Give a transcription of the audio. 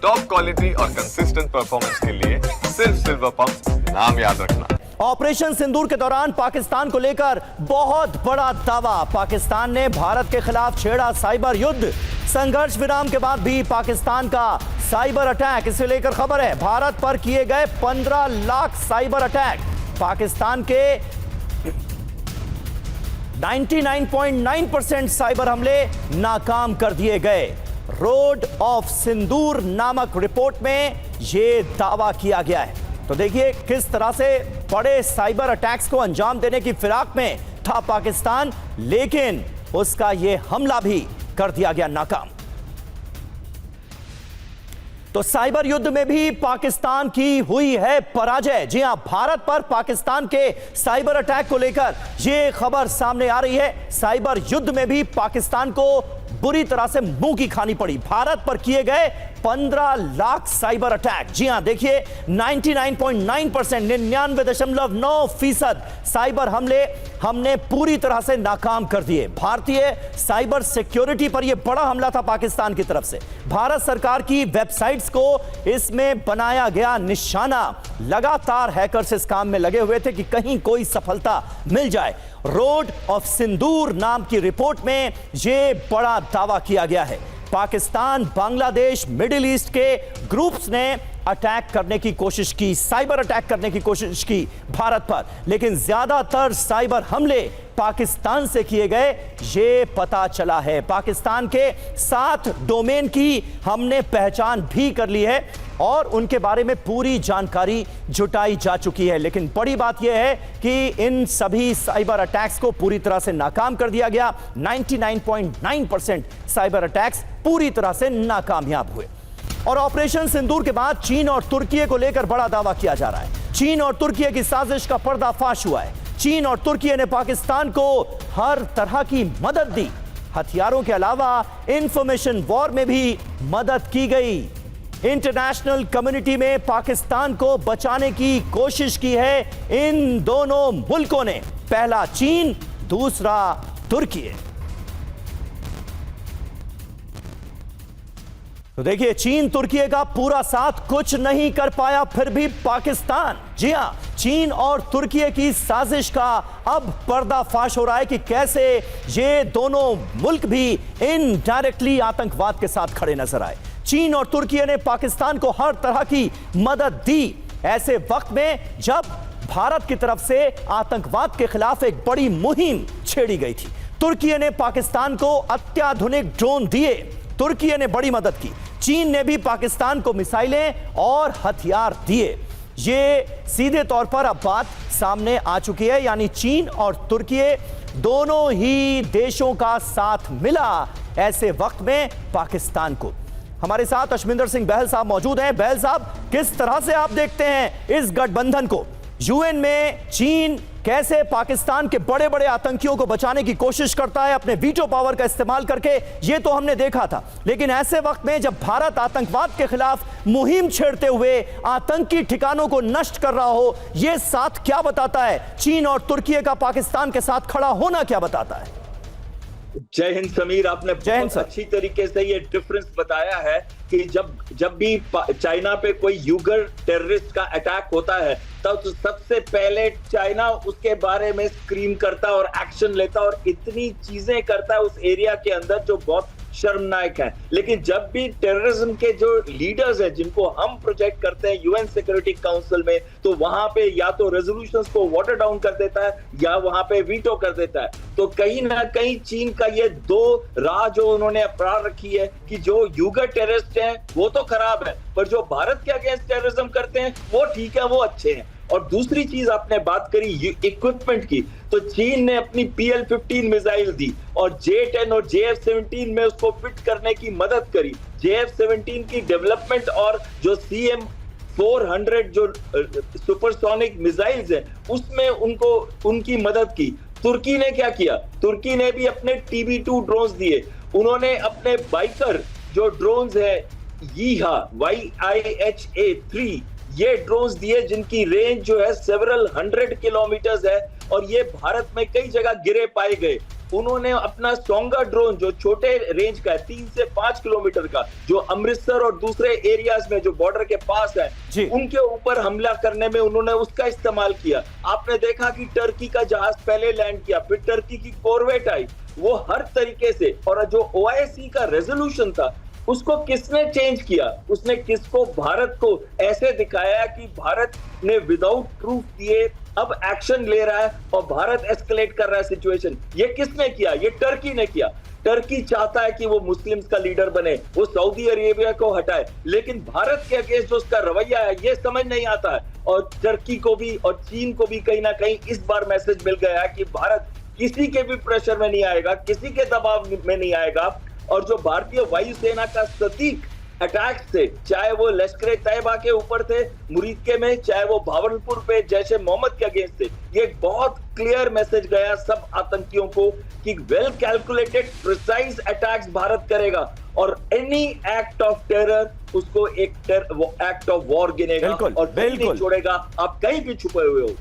Top quality और consistent performance के लिए सिर्फ सिल्वर पंप नाम याद रखना। ऑपरेशन सिंदूर के दौरान पाकिस्तान को लेकर बहुत बड़ा दावा। पाकिस्तान ने भारत के खिलाफ छेड़ा साइबर युद्ध। संघर्ष विराम के बाद भी पाकिस्तान का साइबर अटैक, इसे लेकर खबर है भारत पर किए गए 15 लाख साइबर अटैक। पाकिस्तान के 99.9% साइबर हमले नाकाम कर दिए गए। रोड ऑफ सिंदूर नामक रिपोर्ट में यह दावा किया गया है। तो देखिए किस तरह से बड़े साइबर अटैक्स को अंजाम देने की फिराक में था पाकिस्तान, लेकिन उसका यह हमला भी कर दिया गया नाकाम। तो साइबर युद्ध में भी पाकिस्तान की हुई है पराजय। जी हां, भारत पर पाकिस्तान के साइबर अटैक को लेकर यह खबर सामने आ रही है। साइबर युद्ध में भी पाकिस्तान को बुरी तरह से मुंह की खानी पड़ी। भारत पर किए गए 15 लाख साइबर अटैक। जी हां, देखिए 99.9%, 99.9% साइबर हमले हमने पूरी तरह से नाकाम कर दिए। भारतीय साइबर सिक्योरिटी पर यह बड़ा हमला था पाकिस्तान की तरफ से। भारत सरकार की वेबसाइट्स को इसमें बनाया गया निशाना। लगातार हैकर्स इस काम में लगे हुए थे कि कहीं कोई सफलता मिल जाए। रोड ऑफ सिंदूर नाम की रिपोर्ट में यह बड़ा दावा किया गया है। पाकिस्तान, बांग्लादेश, मिडिल ईस्ट के ग्रुप्स ने अटैक करने की कोशिश की, साइबर अटैक करने की कोशिश की भारत पर, लेकिन ज्यादातर साइबर हमले पाकिस्तान से किए गए, ये पता चला है। पाकिस्तान के 7 डोमेन की हमने पहचान भी कर ली है और उनके बारे में पूरी जानकारी जुटाई जा चुकी है। लेकिन बड़ी बात यह है कि इन सभी साइबर अटैक्स को पूरी तरह से नाकाम कर दिया गया। 99.9% साइबर अटैक्स पूरी तरह से नाकामयाब हुए। और ऑपरेशन सिंदूर के बाद चीन और तुर्की को लेकर बड़ा दावा किया जा रहा है। चीन और तुर्की की साजिश का पर्दाफाश हुआ है। चीन और तुर्की ने पाकिस्तान को हर तरह की मदद दी। हथियारों के अलावा इंफॉर्मेशन वॉर में भी मदद की गई। इंटरनेशनल कम्युनिटी में पाकिस्तान को बचाने की कोशिश की है इन दोनों मुल्कों ने। पहला चीन, दूसरा तुर्की। तो देखिए चीन तुर्की का पूरा साथ कुछ नहीं कर पाया, फिर भी पाकिस्तान, जी हां, चीन और तुर्की की साजिश का अब पर्दाफाश हो रहा है कि कैसे ये दोनों मुल्क भी इनडायरेक्टली आतंकवाद के साथ खड़े नजर आए। चीन और तुर्की ने पाकिस्तान को हर तरह की मदद दी ऐसे वक्त में जब भारत की तरफ से आतंकवाद के खिलाफ एक बड़ी मुहिम छेड़ी गई थी। तुर्की ने पाकिस्तान को अत्याधुनिक ड्रोन दिए। तुर्की ने बड़ी मदद की। चीन ने भी पाकिस्तान को मिसाइलें और हथियार दिए। ये सीधे तौर पर अब बात सामने आ चुकी है, यानी चीन और तुर्की दोनों ही देशों का साथ मिला ऐसे वक्त में पाकिस्तान को। हमारे साथ अशमिंदर सिंह बहल साहब मौजूद हैं। बहल साहब, किस तरह से आप देखते हैं इस गठबंधन को? यूएन में चीन कैसे पाकिस्तान के बड़े बड़े आतंकियों को बचाने की कोशिश करता है अपने वीटो पावर का इस्तेमाल करके, ये तो हमने देखा था। लेकिन ऐसे वक्त में जब भारत आतंकवाद के खिलाफ मुहिम छेड़ते हुए आतंकी ठिकानों को नष्ट कर रहा हो, यह साथ क्या बताता है? चीन और तुर्की का पाकिस्तान के साथ खड़ा होना क्या बताता है? जय हिंद समीर, आपने बहुत अच्छी तरीके से ये डिफरेंस बताया है कि जब भी चाइना पे कोई यूगर टेररिस्ट का अटैक होता है तब तो सबसे पहले चाइना उसके बारे में स्क्रीम करता और एक्शन लेता और इतनी चीजें करता है उस एरिया के अंदर जो बहुत शर्मनाक है। लेकिन जब भी टेररिज्म के जो लीडर्स हैं जिनको हम प्रोजेक्ट करते हैं यूएन सिक्योरिटी काउंसिल में, तो वहां पे या तो रेजोल्यूशंस को वाटर डाउन कर देता है या वहां पे वीटो कर देता है। तो कहीं ना कहीं चीन का ये दो राह जो उन्होंने अपना रखी है कि जो यूगर टेररिस्ट हैं वो तो खराब है, पर जो भारत के अगेंस्ट टेररिज्म करते हैं वो ठीक है, वो अच्छे हैं। और दूसरी चीज आपने बात करी इक्विपमेंट की, तो चीन ने अपनी PL-15 मिसाइल दी और J-10 और JF-17 में उसको फिट करने की मदद करी। JF-17 की डेवलपमेंट और जो CM-400 जो सुपरसोनिक मिसाइल्स है उसमें उनकी मदद की। तुर्की ने क्या किया? तुर्की ने भी अपने TB2 ड्रोन्स दिए। उन्होंने अपने बाइकर जो ड्रोन्स है YIHA-3 ये ड्रोन्स दिए जिनकी रेंज जो है सेवरल 100 किलोमीटर्स है और ये भारत में कई जगह गिरे पाए गए। उन्होंने अपना सोंगा ड्रोन जो छोटे रेंज का है 3 से 5 किलोमीटर का, जो अमृतसर और दूसरे एरियाज में जो बॉर्डर के पास है उनके ऊपर हमला करने में उन्होंने उसका इस्तेमाल किया। आपने देखा कि टर्की का जहाज पहले लैंड किया, फिर टर्की की कॉर्वेट आई, वो हर तरीके से। और जो ओआईसी का रेजोल्यूशन था उसको किसने चेंज किया? उसने किसको? भारत को ऐसे दिखाया कि भारत ने विदाउट प्रूफ दिए अब एक्शन ले रहा है और भारत एस्केलेट कर रहा है सिचुएशन। ये किसने किया? ये टर्की ने किया। टर्की चाहता है कि वो मुस्लिम्स का लीडर बने, वो सऊदी अरेबिया को हटाए, लेकिन भारत के अगेंस्ट जो उसका रवैया है ये समझ नहीं आता है। और टर्की को भी और चीन को भी कहीं ना कहीं इस बार मैसेज मिल गया है कि भारत किसी के भी प्रेशर में नहीं आएगा, किसी के दबाव में नहीं आएगा। और जो भारतीय वायुसेना का सटीक अटैक थे, चाहे वो लश्कर तैयबा के ऊपर थे मुरीदके में, चाहे वो भावलपुर पे जैसे मोहम्मद के अगेंस्ट थे, ये एक बहुत क्लियर मैसेज गया सब आतंकियों को कि well calculated precise attacks Bharat करेगा और एनी एक्ट ऑफ टेरर उसको एक एक्ट ऑफ वॉर गिनेगा और कहीं नहीं छोड़ेगा, आप कहीं भी छुपे हुए हो।